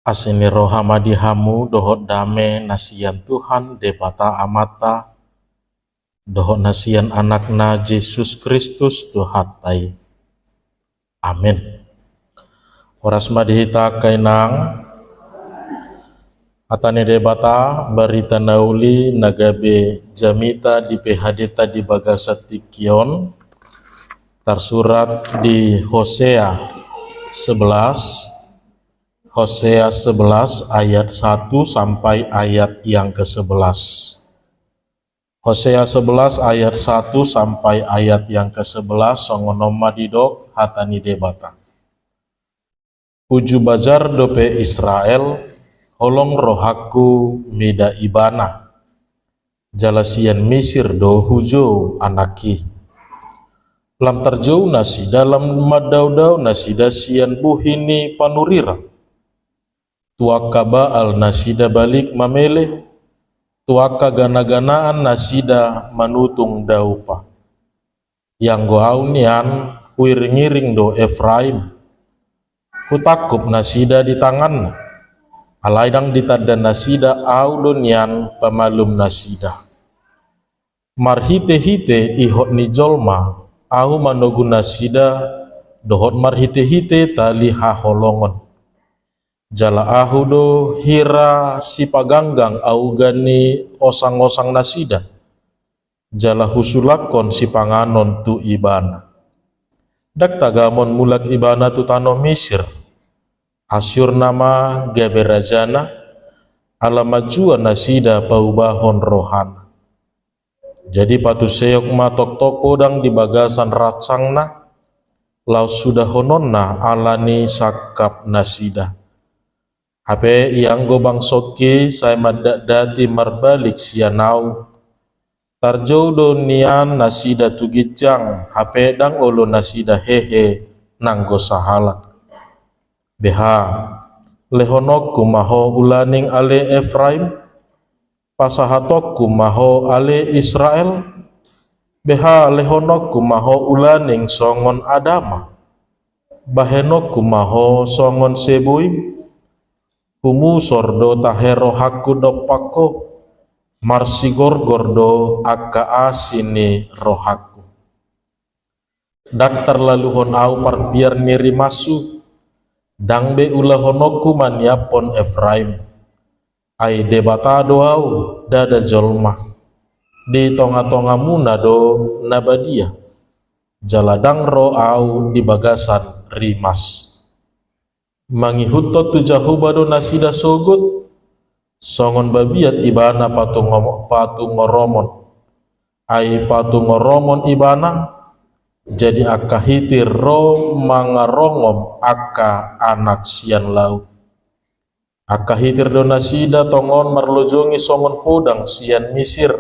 Asini rohamadi hamu dohot dame nasian Tuhan debata amata dohot nasian anakna Yesus Kristus Tuhatai. Amin. Oras madihita kainang atane debata berita nauli nagabe jamita di PHD di Bagasati Kion tersurat di Hosea 11 ayat 1 sampai ayat yang ke-11. Hosea 11 ayat 1 sampai ayat yang ke-11 songonoma didok hatani debata. Uju bajar dope Israel holong rohaku mida ibana. Jalasian Mesir do hujo anaki. Lam terjauh nasi dalam madaudau nasi dasian buhini panurira. Tuaka Baal nasida balik mamele, tuaka gana-ganaan nasida manutung daupa. Yang goau nian huir-ngiring do Efraim, hutakup nasida di tangan, alaidang ditanda nasida au do nian pamalum nasida. Marhite-hite ihot ni jolma, au manogu nasida, dohot marhite-hite tali haholongon. Jala ahudo hira si paganggang au gani osang-osang nasida. Jala husulakon si panganon tu ibana. Dak tagamon mulak ibana tu tano Mesir. Asyur nama gaberajana alamajua nasida paubahon rohana. Jadi patu seok matok toko dang di bagasan ratsangna. Lau sudah hononna alani sakap nasida. Hape yang gobang soki saya madadati marbalik sianau tarjou do nian nasida tugijang hape dang olo nasida hehe nanggo sahalak beha lehonokku maho ulaning ale Efraim pasahatokku maho ale Israel beha lehonokku maho ulaning songon Adama bahenokku maho songon Sebuim Humu sordo tahero haku dopako marsigor gordo akka asini rohaku. Dak terlaluhon au parbiar niri masu dangbe ulahonoku maniapon Efraim. Ai debatado au dada jolma di tonga-tonga muna do nabadia jaladang ro au di bagasan rimas. Mangihutot tu jahubado nasida sogut songon babiat ibana patungoromon ai patungoromon ibana jadi akka hitir ro mangarongom akka anak sian lau akka hitir do nasida tongon marlojongi songon podang sian Mesir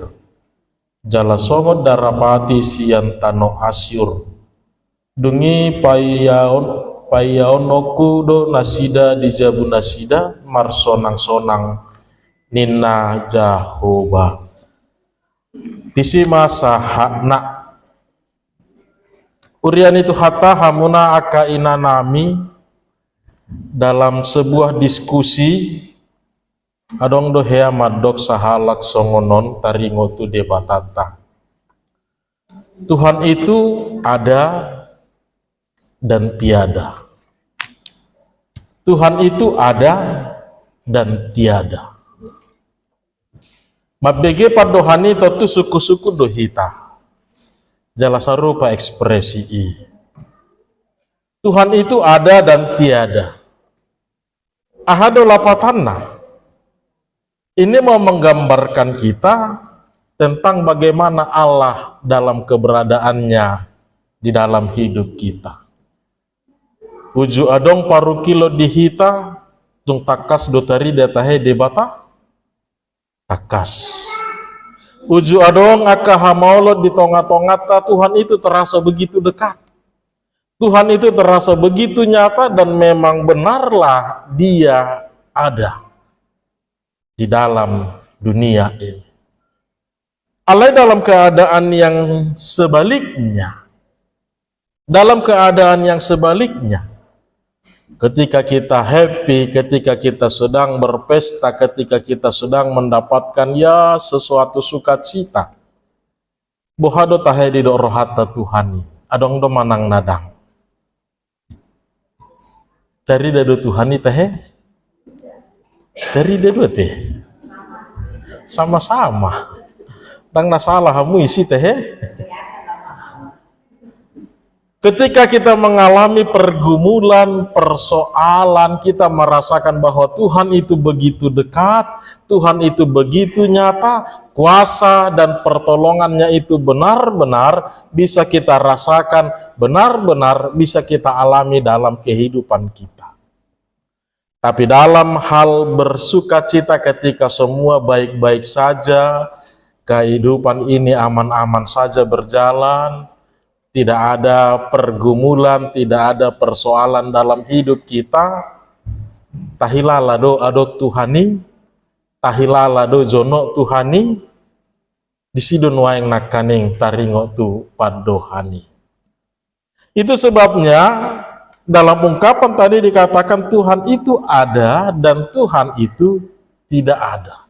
jala songon darapati sian tano Asyur dungi payaonoku do nasida dijabu nasida marsonang-sonang nina Jahoba disi masa hakna urian itu hata hamuna aka inanami dalam sebuah diskusi adong do hea madok sahalak songonon taringo tu debatata Tuhan itu ada dan tiada. Tuhan itu ada dan tiada. Mabege padohani totu suku-suku dohita. Jala sarupa ekspresi i. Tuhan itu ada dan tiada. Ahado lapatanna. Ini mau menggambarkan kita tentang bagaimana Allah dalam keberadaannya di dalam hidup kita. Uju adong paru kilo dihita tung takas dotari datahe debata takas. Uju adong aka hamaolot di tonga-tongata Tuhan itu terasa begitu dekat. Tuhan itu terasa begitu nyata dan memang benarlah dia ada di dalam dunia ini. Alai dalam keadaan yang sebaliknya. Dalam keadaan yang sebaliknya Ketika kita happy, ketika kita sedang berpesta, ketika kita sedang mendapatkan ya sesuatu sukacita. Bohado tahe di do rohata Tuhani, adong do manang nadang. Dari dado Tuhani tahe? Dari dado teh? Sama-sama. Dang nasalah hamu isi tahe? Ketika kita mengalami pergumulan, persoalan, kita merasakan bahwa Tuhan itu begitu dekat, Tuhan itu begitu nyata, kuasa dan pertolongannya itu benar-benar bisa kita rasakan, benar-benar bisa kita alami dalam kehidupan kita. Tapi dalam hal bersukacita ketika semua baik-baik saja, kehidupan ini aman-aman saja berjalan, tidak ada pergumulan, tidak ada persoalan dalam hidup kita, tahilala do adok Tuhani, tahilala do jono Tuhani, disidon waeng nakaning taringo tu padohani. Itu sebabnya dalam ungkapan tadi dikatakan Tuhan itu ada dan Tuhan itu tidak ada.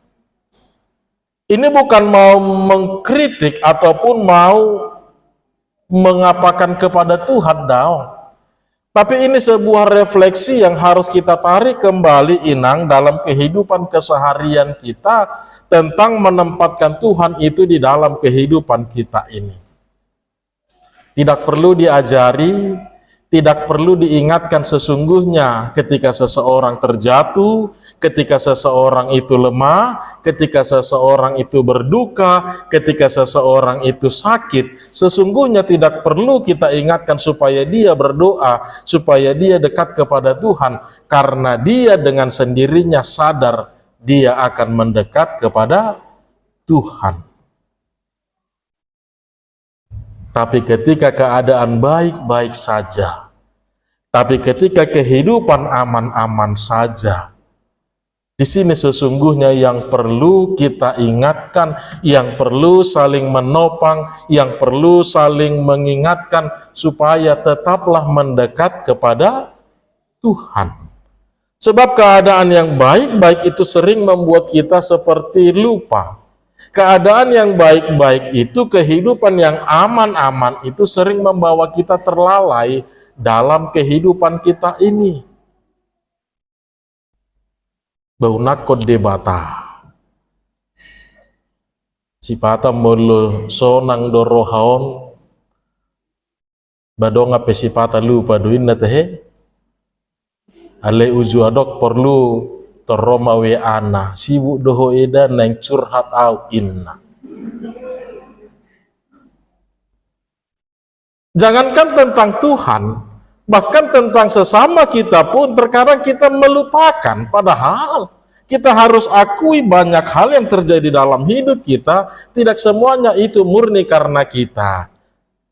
Ini bukan mau mengkritik ataupun mau mengapakan kepada Tuhan daun. Tapi ini sebuah refleksi yang harus kita tarik kembali inang dalam kehidupan keseharian kita tentang menempatkan Tuhan itu di dalam kehidupan kita ini. Tidak perlu diajari, tidak perlu diingatkan sesungguhnya ketika seseorang terjatuh, ketika seseorang itu lemah, ketika seseorang itu berduka, ketika seseorang itu sakit, sesungguhnya tidak perlu kita ingatkan supaya dia berdoa, supaya dia dekat kepada Tuhan, karena dia dengan sendirinya sadar dia akan mendekat kepada Tuhan. Tapi ketika keadaan baik-baik saja, tapi ketika kehidupan aman-aman saja, di sini sesungguhnya yang perlu kita ingatkan, yang perlu saling menopang, yang perlu saling mengingatkan supaya tetaplah mendekat kepada Tuhan. Sebab keadaan yang baik-baik itu sering membuat kita seperti lupa. Keadaan yang baik-baik itu, kehidupan yang aman-aman itu sering membawa kita terlalai dalam kehidupan kita ini. Baunakot debata sipata mulu sonang dorohaon badonga pesipata lupa duin na tehe ale uju adok perlu toroma we ana sibuk doho eda neng curhat au inna. Jangankan tentang Tuhan, bahkan tentang sesama kita pun terkadang kita melupakan, padahal kita harus akui banyak hal yang terjadi dalam hidup kita, tidak semuanya itu murni karena kita.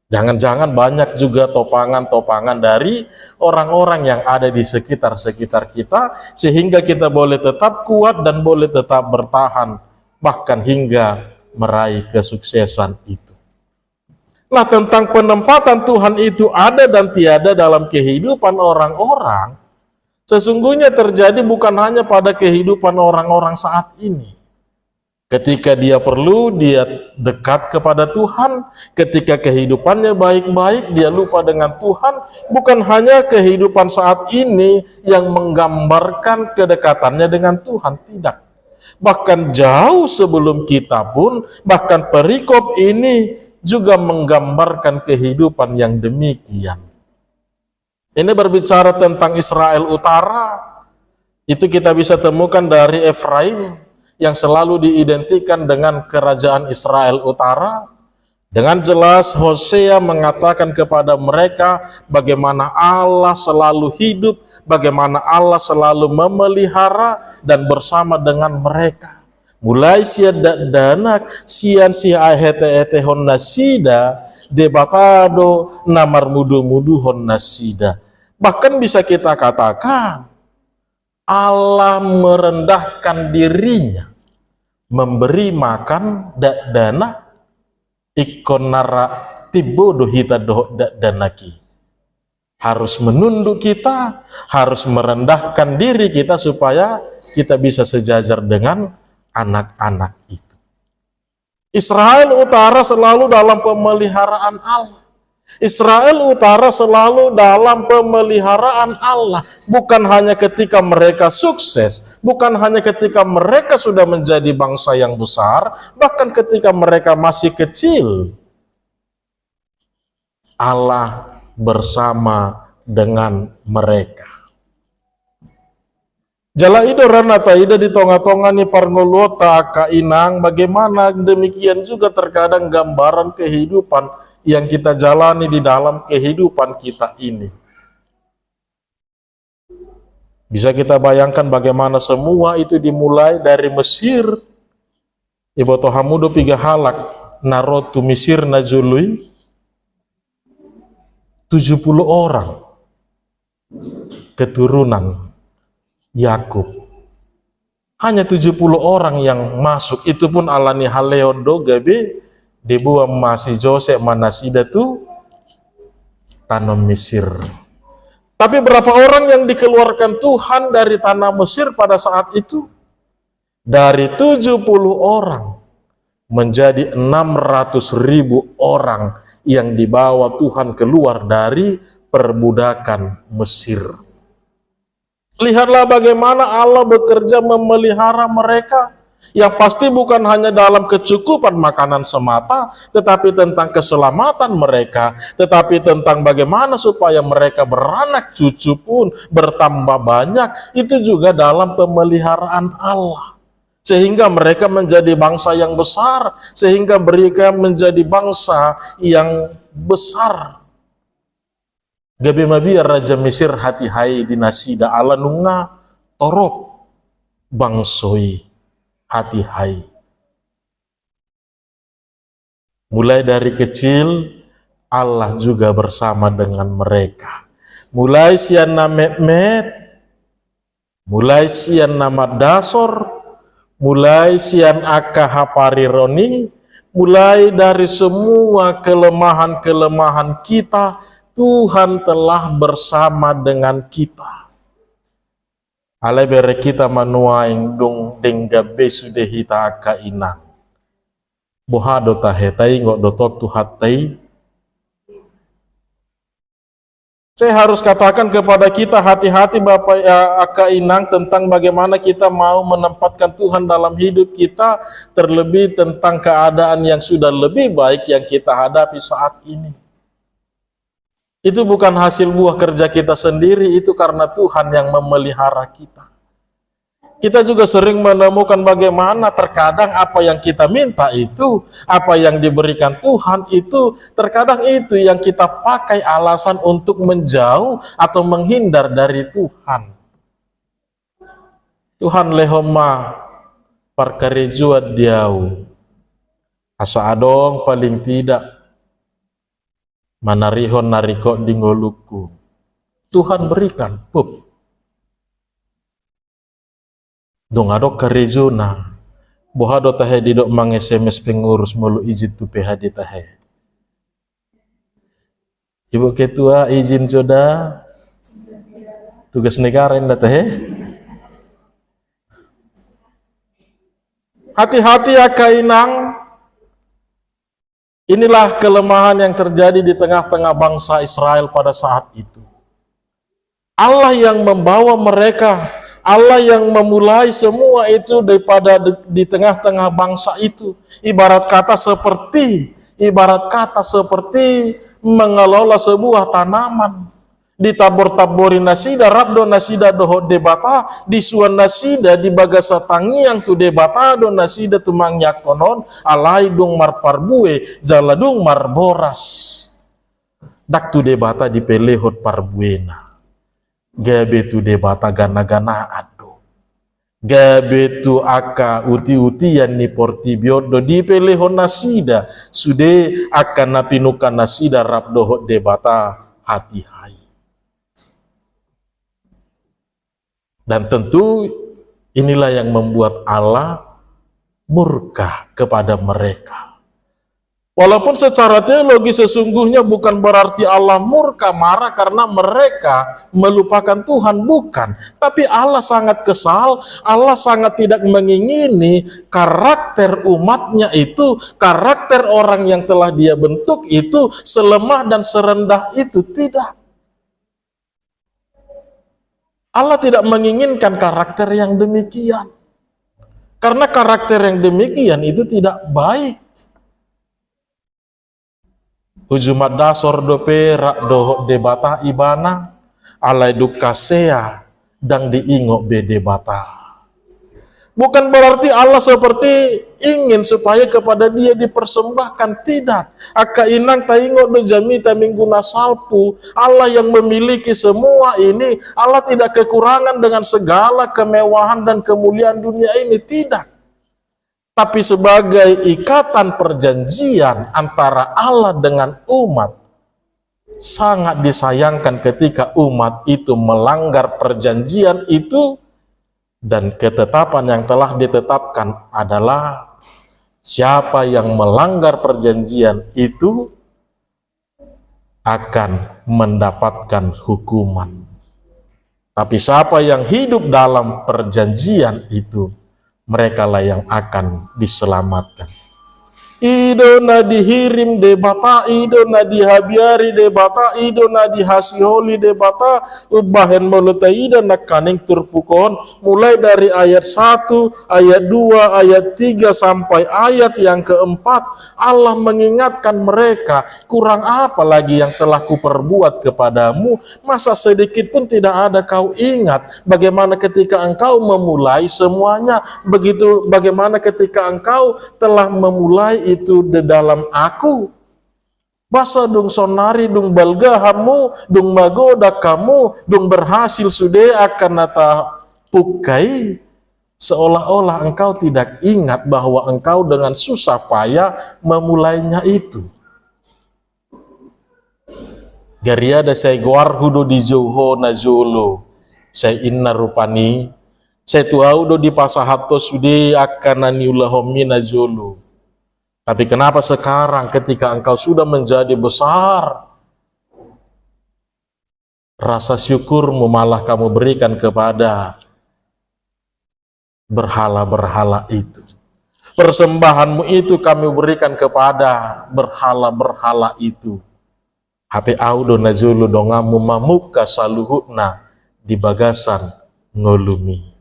Jangan-jangan banyak juga topangan-topangan dari orang-orang yang ada di sekitar-sekitar kita, sehingga kita boleh tetap kuat dan boleh tetap bertahan, bahkan hingga meraih kesuksesan itu. Nah, tentang penempatan Tuhan itu ada dan tiada dalam kehidupan orang-orang, sesungguhnya terjadi bukan hanya pada kehidupan orang-orang saat ini. Ketika dia perlu, dia dekat kepada Tuhan. Ketika kehidupannya baik-baik, dia lupa dengan Tuhan. Bukan hanya kehidupan saat ini yang menggambarkan kedekatannya dengan Tuhan, tidak. Bahkan jauh sebelum kita pun, bahkan perikop ini juga menggambarkan kehidupan yang demikian. Ini berbicara tentang Israel Utara. Itu kita bisa temukan dari Efraim yang selalu diidentikan dengan kerajaan Israel Utara. Dengan jelas Hosea mengatakan kepada mereka bagaimana Allah selalu hidup, bagaimana Allah selalu memelihara dan bersama dengan mereka. Mulai siad danak sian si ahete hon nasida debatado namar mudu hon nasida. Bahkan bisa kita katakan Allah merendahkan dirinya, memberi makan dana ikon nara tibo dohita danaki. harus menunduk kita, harus merendahkan diri kita supaya kita bisa sejajar dengan anak-anak itu. Israel Utara selalu dalam pemeliharaan Allah. Israel Utara selalu dalam pemeliharaan Allah. Bukan hanya ketika mereka sukses, bukan hanya ketika mereka sudah menjadi bangsa yang besar, bahkan ketika mereka masih kecil, Allah bersama dengan mereka. Jala ido rana taida di tonga-tonga ni parngolota kainang, bagaimana demikian juga terkadang gambaran kehidupan yang kita jalani di dalam kehidupan kita ini. Bisa kita bayangkan bagaimana semua itu dimulai dari Mesir. Ibu tohamudo piga halak narotu Mesir najului 70 orang keturunan Yakub. Hanya 70 orang yang masuk, itu pun alani haleodo gabe debuah masih Joseph manasida tu tanah Mesir. Tapi berapa orang yang dikeluarkan Tuhan dari tanah Mesir pada saat itu? Dari 70 orang menjadi 600.000 orang yang dibawa Tuhan keluar dari perbudakan Mesir. Lihatlah bagaimana Allah bekerja memelihara mereka. Yang pasti bukan hanya dalam kecukupan makanan semata, tetapi tentang keselamatan mereka, tetapi tentang bagaimana supaya mereka beranak cucu pun bertambah banyak, itu juga dalam pemeliharaan Allah. Sehingga mereka menjadi bangsa yang besar, sehingga mereka menjadi bangsa yang besar. Gabi mabia Raja Mesir hati hai dinasida ala nunga torok bangsoi hati hai. Mulai dari kecil Allah juga bersama dengan mereka. Mulai sian nama Mehmet, mulai sian nama Dasor, mulai sian aka haparironi, mulai dari semua kelemahan-kelemahan kita, Tuhan telah bersama dengan kita. Alebere kita manuaing dong denggabe sudah hita aka inang. Bohado tahetai ngok dotok tuhatai. Saya harus katakan kepada kita, hati-hati Bapak aka inang tentang bagaimana kita mau menempatkan Tuhan dalam hidup kita, terlebih tentang keadaan yang sudah lebih baik yang kita hadapi saat ini. Itu bukan hasil buah kerja kita sendiri, itu karena Tuhan yang memelihara kita. Kita juga sering menemukan bagaimana terkadang apa yang kita minta itu, apa yang diberikan Tuhan itu, terkadang itu yang kita pakai alasan untuk menjauh atau menghindar dari Tuhan. Tuhan lehoma parkarejua diau. Asa adong paling tidak manarihon nariko dingoluku. Tuhan berikan, pup. Dong adok karejuna. Bohado tahe didok mang SMS pengurus mulu izin tu PHD tahe. Ibu ketua izin joda tugas negara indah tahe. Hati-hati ya kainang. Inilah kelemahan yang terjadi di tengah-tengah bangsa Israel pada saat itu. Allah yang membawa mereka, Allah yang memulai semua itu daripada di tengah-tengah bangsa itu. Ibarat kata seperti mengelola sebuah tanaman. Ditabor-tabori nasida, rabdo nasida doho debata, disuan nasida di bagasa tangiang tu debata, do nasida tu mangyakonon, alai dung marparbue, jaladung marboras. Dak tu debata di pelehot parbuena. Gabe tu debata gana-gana ado. Gabe tu aka uti-utian ni portibiodo di pelehot nasida, sude akan napinukan nasida rabdo debata hati hai. Dan tentu inilah yang membuat Allah murka kepada mereka. Walaupun secara teologi sesungguhnya bukan berarti Allah murka marah karena mereka melupakan Tuhan, bukan. Tapi Allah sangat kesal, Allah sangat tidak mengingini karakter umatnya itu, karakter orang yang telah dia bentuk itu selemah dan serendah itu, tidak. Allah tidak menginginkan karakter yang demikian. Karena karakter yang demikian itu tidak baik. Hujumat dasor do perak do debata ibana alai dukasea dan diingok be debata. Bukan berarti Allah seperti ingin supaya kepada dia dipersembahkan, tidak. Aka inang taingok do jamita mingguna salpu. Allah yang memiliki semua ini, Allah tidak kekurangan dengan segala kemewahan dan kemuliaan dunia ini, tidak. Tapi sebagai ikatan perjanjian antara Allah dengan umat, sangat disayangkan ketika umat itu melanggar perjanjian itu, dan ketetapan yang telah ditetapkan adalah siapa yang melanggar perjanjian itu akan mendapatkan hukuman. Tapi siapa yang hidup dalam perjanjian itu, mereka lah yang akan diselamatkan. Idona dihirim debata, idona dihabiari debata, idona dihasiholi debata, ubahen molutaida nakaning turpukon, mulai dari ayat 1, ayat 2, ayat 3 sampai ayat yang keempat, Allah mengingatkan mereka, kurang apa lagi yang telah kuperbuat kepadamu, masa sedikit pun tidak ada kau ingat, bagaimana ketika engkau memulai semuanya, begitu bagaimana ketika engkau telah memulai itu di dalam aku. Basa dung sonari dung balgahamu, dung magoda kamu, dung berhasil sudah akan nata pukai, seolah-olah engkau tidak ingat bahwa engkau dengan susah payah memulainya itu. Gariada saya guar hudo di joho na jolo, saya inna rupani, saya tuau do di pasahato sudah akan naniulahomi na jolo. Tapi kenapa sekarang ketika engkau sudah menjadi besar, rasa syukurmu malah kamu berikan kepada berhala-berhala itu. Persembahanmu itu kami berikan kepada berhala-berhala itu. Hape audo nazulu dongamu mamuka saluhutna di bagasan ngolumi.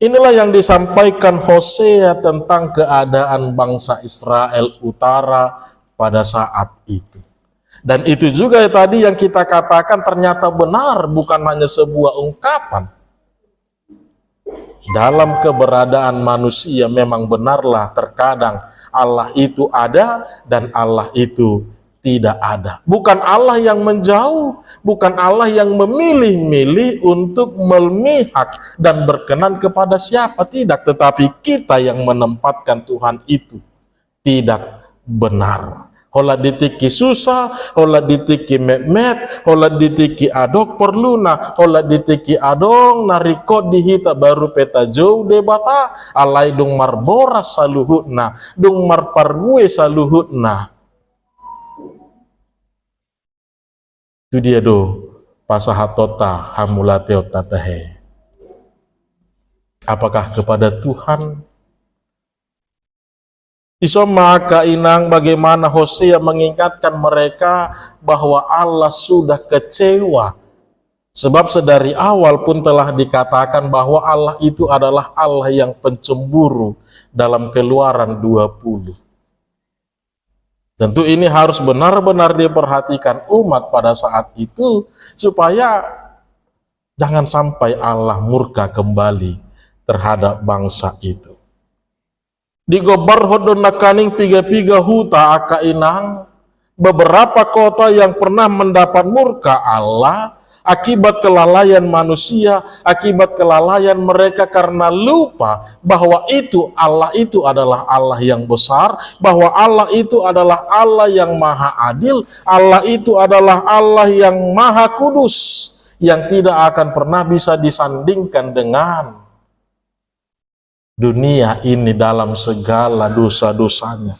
Inilah yang disampaikan Hosea tentang keadaan bangsa Israel Utara pada saat itu. Dan itu juga tadi yang kita katakan ternyata benar, bukan hanya sebuah ungkapan. Dalam keberadaan manusia memang benarlah terkadang Allah itu ada dan Allah itu tidak ada. Bukan Allah yang menjauh, bukan Allah yang memilih-milih untuk memihak dan berkenan kepada siapa, tidak. Tetapi kita yang menempatkan Tuhan itu tidak benar. Hola ditiki susah, hola ditiki memet, hola ditiki adok perluna, hola ditiki adong nariko dihita baru peta jauh debata, alai dung marbora saluhutna, dung marpargue saluhutna. Itu dia do pasahatota hamulateo tatahe. Apakah kepada Tuhan? Iso maka inang bagaimana Hosea mengingatkan mereka bahwa Allah sudah kecewa. Sebab sedari awal pun telah dikatakan bahwa Allah itu adalah Allah yang pencemburu dalam Keluaran 20. Tentu ini harus benar-benar diperhatikan umat pada saat itu supaya jangan sampai Allah murka kembali terhadap bangsa itu. Di gobar hodon nakaning piga-piga huta aka inang, beberapa kota yang pernah mendapat murka Allah akibat kelalaian manusia, akibat kelalaian mereka karena lupa bahwa itu Allah itu adalah Allah yang besar, bahwa Allah itu adalah Allah yang maha adil, Allah itu adalah Allah yang maha kudus, yang tidak akan pernah bisa disandingkan dengan dunia ini dalam segala dosa-dosanya.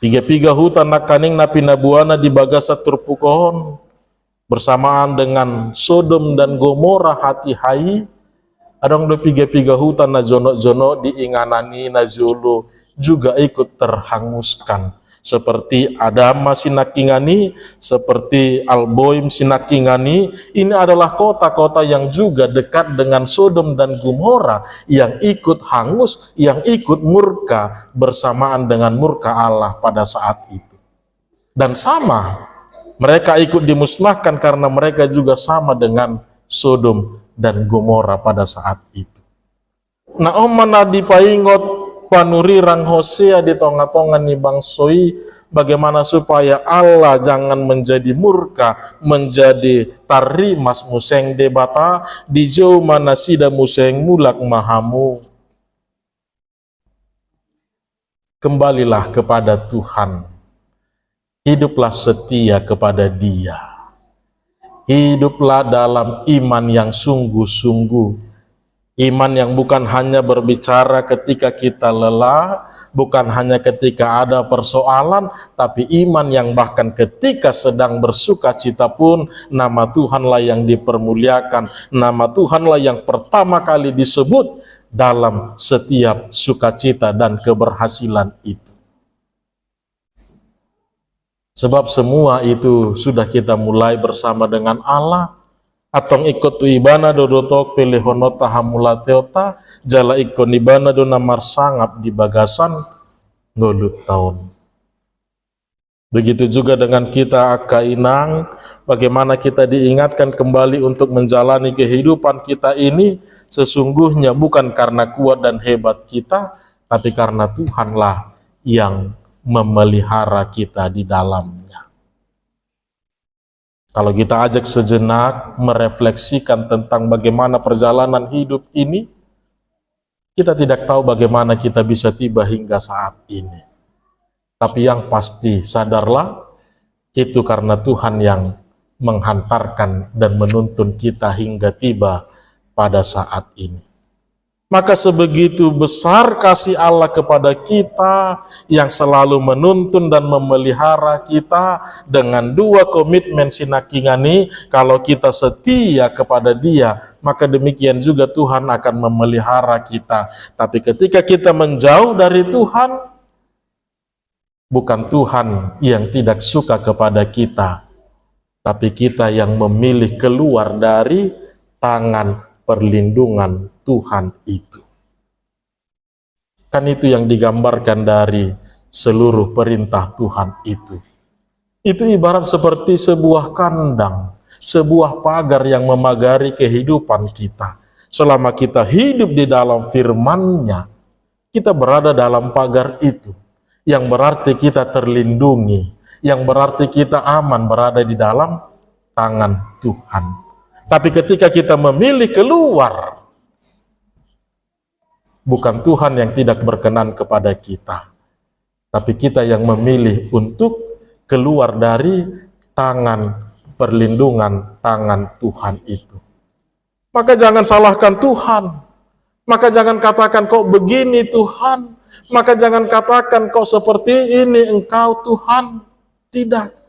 Piga-piga hutan nakaning na pinabuana di bagasa turpukohon bersamaan dengan Sodom dan Gomora hati hai. Adong do piga-piga hutan na jono-jono diinganani na jolo juga ikut terhanguskan. Seperti Adama sinakingani, seperti Alboim sinakingani, ini adalah kota-kota yang juga dekat dengan Sodom dan Gomora yang ikut hangus, yang ikut murka bersamaan dengan murka Allah pada saat itu. Dan sama, mereka ikut dimusnahkan karena mereka juga sama dengan Sodom dan Gomora pada saat itu. Nah, mana dipaingot panurirang Hosea di tonga-tonga ni bangsoi, bagaimana supaya Allah jangan menjadi murka, menjadi tarimas museng debata, di jauh mana sida museng mulak mahamu. Kembalilah kepada Tuhan, hiduplah setia kepada Dia, hiduplah dalam iman yang sungguh-sungguh. Iman yang bukan hanya berbicara ketika kita lelah, bukan hanya ketika ada persoalan, tapi iman yang bahkan ketika sedang bersuka cita pun, nama Tuhanlah yang dipermuliakan, nama Tuhanlah yang pertama kali disebut dalam setiap sukacita dan keberhasilan itu. Sebab semua itu sudah kita mulai bersama dengan Allah. Atong ikut tu ibana dodotok pelehono tahamula teota jala ikon ibana do namar sangap di bagasan ngolut tahun. Begitu juga dengan kita kainang, bagaimana kita diingatkan kembali untuk menjalani kehidupan kita ini sesungguhnya bukan karena kuat dan hebat kita, tapi karena Tuhanlah yang memelihara kita di dalamnya. Kalau kita ajak sejenak merefleksikan tentang bagaimana perjalanan hidup ini, kita tidak tahu bagaimana kita bisa tiba hingga saat ini. Tapi yang pasti sadarlah, itu karena Tuhan yang menghantarkan dan menuntun kita hingga tiba pada saat ini. Maka sebegitu besar kasih Allah kepada kita yang selalu menuntun dan memelihara kita dengan dua komitmen sinakingani, kalau kita setia kepada Dia, maka demikian juga Tuhan akan memelihara kita. Tapi ketika kita menjauh dari Tuhan, bukan Tuhan yang tidak suka kepada kita, tapi kita yang memilih keluar dari tangan perlindungan Tuhan itu. Kan itu yang digambarkan dari seluruh perintah Tuhan itu. Itu ibarat seperti sebuah kandang, sebuah pagar yang memagari kehidupan kita. Selama kita hidup di dalam firman-Nya, kita berada dalam pagar itu, yang berarti kita terlindungi, yang berarti kita aman berada di dalam tangan Tuhan. Tapi ketika kita memilih keluar, bukan Tuhan yang tidak berkenan kepada kita, tapi kita yang memilih untuk keluar dari tangan perlindungan tangan Tuhan itu. Maka jangan salahkan Tuhan, maka jangan katakan kok begini Tuhan, maka jangan katakan kok seperti ini engkau Tuhan. Tidak.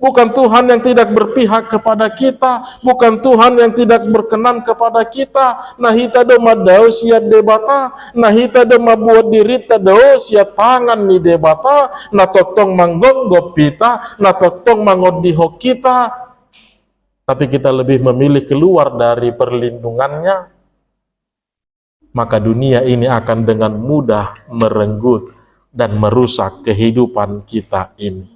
Bukan Tuhan yang tidak berpihak kepada kita, bukan Tuhan yang tidak berkenan kepada kita. Nah hita do madao sia debata, nah hita do mabuat diri tadao sia tangan ni debata, nah totong manggonggop kita, nah totong mangodiho kita. Tapi kita lebih memilih keluar dari perlindungannya, maka dunia ini akan dengan mudah merenggut dan merusak kehidupan kita ini.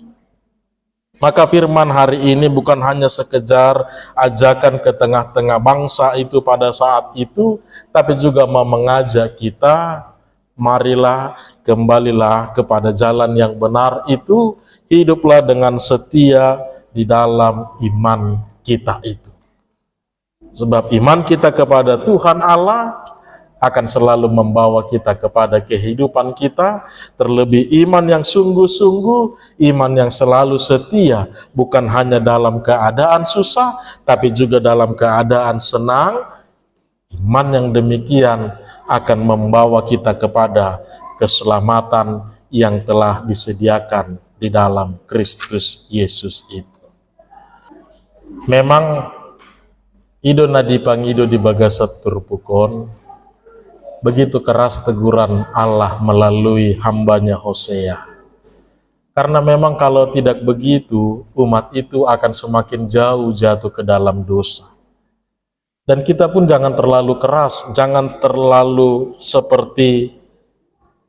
Maka firman hari ini bukan hanya sekedar ajakan ke tengah-tengah bangsa itu pada saat itu, tapi juga mau mengajak kita, marilah, kembalilah kepada jalan yang benar itu, hiduplah dengan setia di dalam iman kita itu. Sebab iman kita kepada Tuhan Allah akan selalu membawa kita kepada kehidupan kita, terlebih iman yang sungguh-sungguh, iman yang selalu setia, bukan hanya dalam keadaan susah, tapi juga dalam keadaan senang. Iman yang demikian akan membawa kita kepada keselamatan, yang telah disediakan di dalam Kristus Yesus itu. Memang ido na dipangido di bagasat turpukon, begitu keras teguran Allah melalui hambanya Hosea. Karena memang kalau tidak begitu, umat itu akan semakin jauh jatuh ke dalam dosa. Dan kita pun jangan terlalu keras, jangan terlalu seperti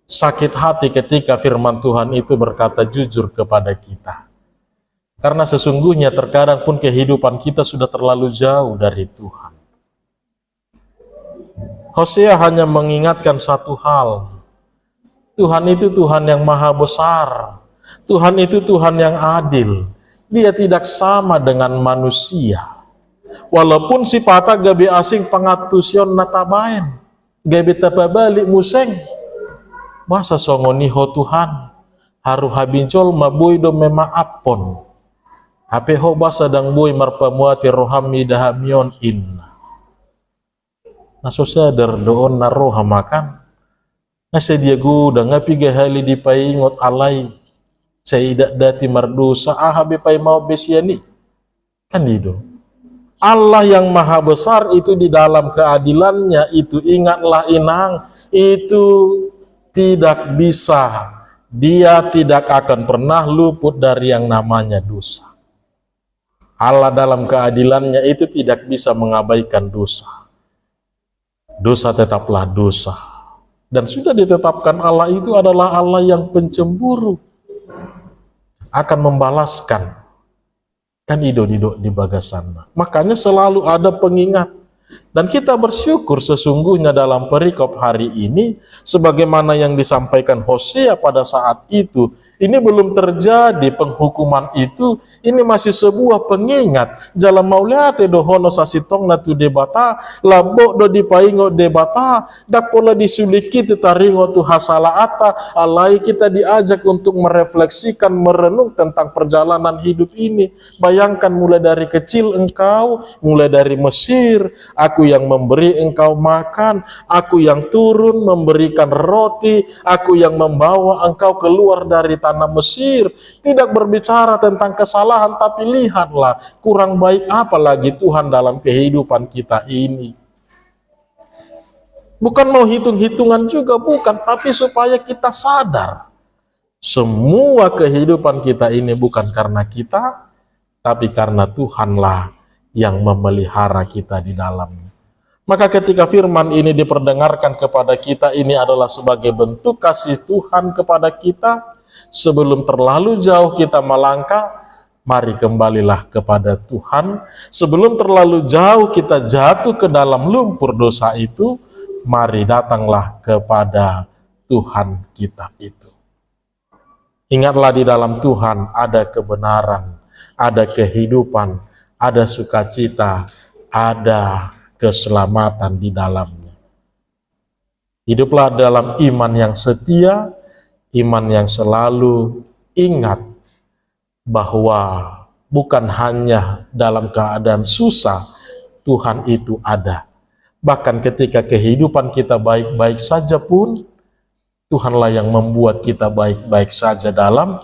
sakit hati ketika firman Tuhan itu berkata jujur kepada kita. Karena sesungguhnya terkadang pun kehidupan kita sudah terlalu jauh dari Tuhan. Hosea hanya mengingatkan satu hal. Tuhan itu Tuhan yang maha besar. Tuhan itu Tuhan yang adil. Dia tidak sama dengan manusia. Walaupun sifata gabi asing pangatusion natabaen. Gabi tapabalik museng. Masa songoniho Tuhan. Haru habincol mabuy do memaapon. Hapeho basa dang buy marpamuati rohami dahamion inna. Naso sadar doon na roha makan. Nasa dia guda ngapi gahali di paingot alay. Sa idak dati mardosa ahabe pay mau besiani. Kan itu. Allah yang maha besar itu di dalam keadilannya itu, ingatlah inang, itu tidak bisa. Dia tidak akan pernah luput dari yang namanya dosa. Allah dalam keadilannya itu tidak bisa mengabaikan dosa. Dosa tetaplah dosa. Dan sudah ditetapkan Allah itu adalah Allah yang pencemburu. Akan membalaskan. Kan ido-ido di bagasanna. Makanya selalu ada pengingat. Dan kita bersyukur sesungguhnya dalam perikop hari ini, sebagaimana yang disampaikan Hosea pada saat itu, ini belum terjadi penghukuman itu, ini masih sebuah pengingat. Jalan mauliate dohono sasitong natu debata, labok do dipaingo debata, dak pola disuliki tetaringo tu hasalaata, alai kita diajak untuk merefleksikan, merenung tentang perjalanan hidup ini. Bayangkan mulai dari kecil engkau, mulai dari Mesir, aku yang memberi engkau makan, aku yang turun memberikan roti, aku yang membawa engkau keluar dari tanah Mesir. Tidak berbicara tentang kesalahan, tapi lihatlah kurang baik apa lagi Tuhan dalam kehidupan kita ini. Bukan mau hitung-hitungan juga, bukan, tapi supaya kita sadar semua kehidupan kita ini bukan karena kita, tapi karena Tuhanlah yang memelihara kita di dalamnya. Maka ketika firman ini diperdengarkan kepada kita, ini adalah sebagai bentuk kasih Tuhan kepada kita. Sebelum terlalu jauh kita melangkah, mari kembalilah kepada Tuhan. Sebelum terlalu jauh kita jatuh ke dalam lumpur dosa itu, mari datanglah kepada Tuhan kita itu. Ingatlah di dalam Tuhan ada kebenaran, ada kehidupan, ada sukacita, ada keselamatan di dalamnya. Hiduplah dalam iman yang setia, iman yang selalu ingat bahwa bukan hanya dalam keadaan susah Tuhan itu ada. Bahkan ketika kehidupan kita baik-baik saja pun, Tuhanlah yang membuat kita baik-baik saja dalam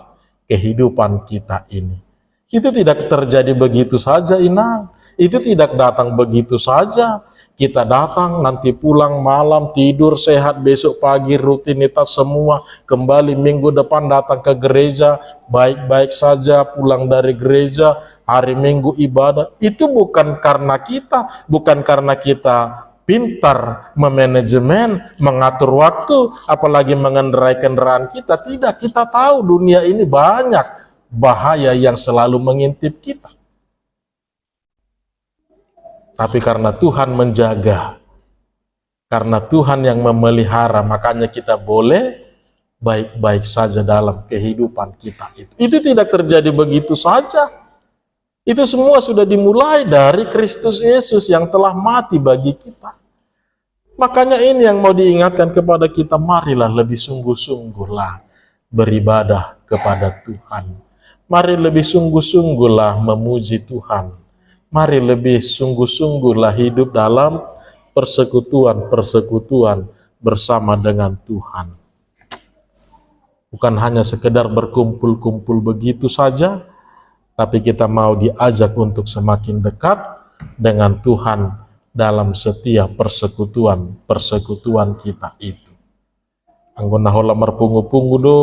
kehidupan kita ini. Itu tidak terjadi begitu saja, Inang. Itu tidak datang begitu saja. Kita datang, nanti pulang malam, tidur, sehat, besok pagi rutinitas semua, kembali minggu depan datang ke gereja, baik-baik saja, pulang dari gereja, hari Minggu ibadah. Itu bukan karena kita, bukan karena kita pintar memanajemen, mengatur waktu, apalagi mengendarai kendaraan kita. Tidak, kita tahu dunia ini banyak bahaya yang selalu mengintip kita. Tapi karena Tuhan menjaga, karena Tuhan yang memelihara, makanya kita boleh baik-baik saja dalam kehidupan kita itu. Itu tidak terjadi begitu saja. Itu semua sudah dimulai dari Kristus Yesus yang telah mati bagi kita. Makanya ini yang mau diingatkan kepada kita, marilah lebih sungguh-sungguhlah beribadah kepada Tuhan. Mari lebih sungguh-sungguhlah memuji Tuhan. Mari lebih sungguh-sungguhlah hidup dalam persekutuan-persekutuan bersama dengan Tuhan. Bukan hanya sekedar berkumpul-kumpul begitu saja, tapi kita mau diajak untuk semakin dekat dengan Tuhan dalam setiap persekutuan kita itu. Anggona hola marpungu-pungu do,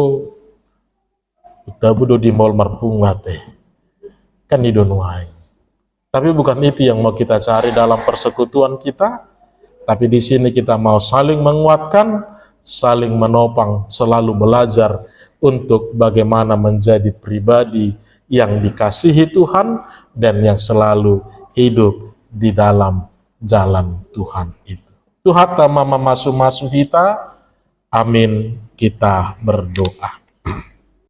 utabu do di mall marpungu hate, kan idonuai. Tapi bukan itu yang mau kita cari dalam persekutuan kita, tapi di sini kita mau saling menguatkan, saling menopang, selalu belajar untuk bagaimana menjadi pribadi yang dikasihi Tuhan dan yang selalu hidup di dalam jalan Tuhan itu. Tuhan tama mamasu-masu kita, amin, kita berdoa.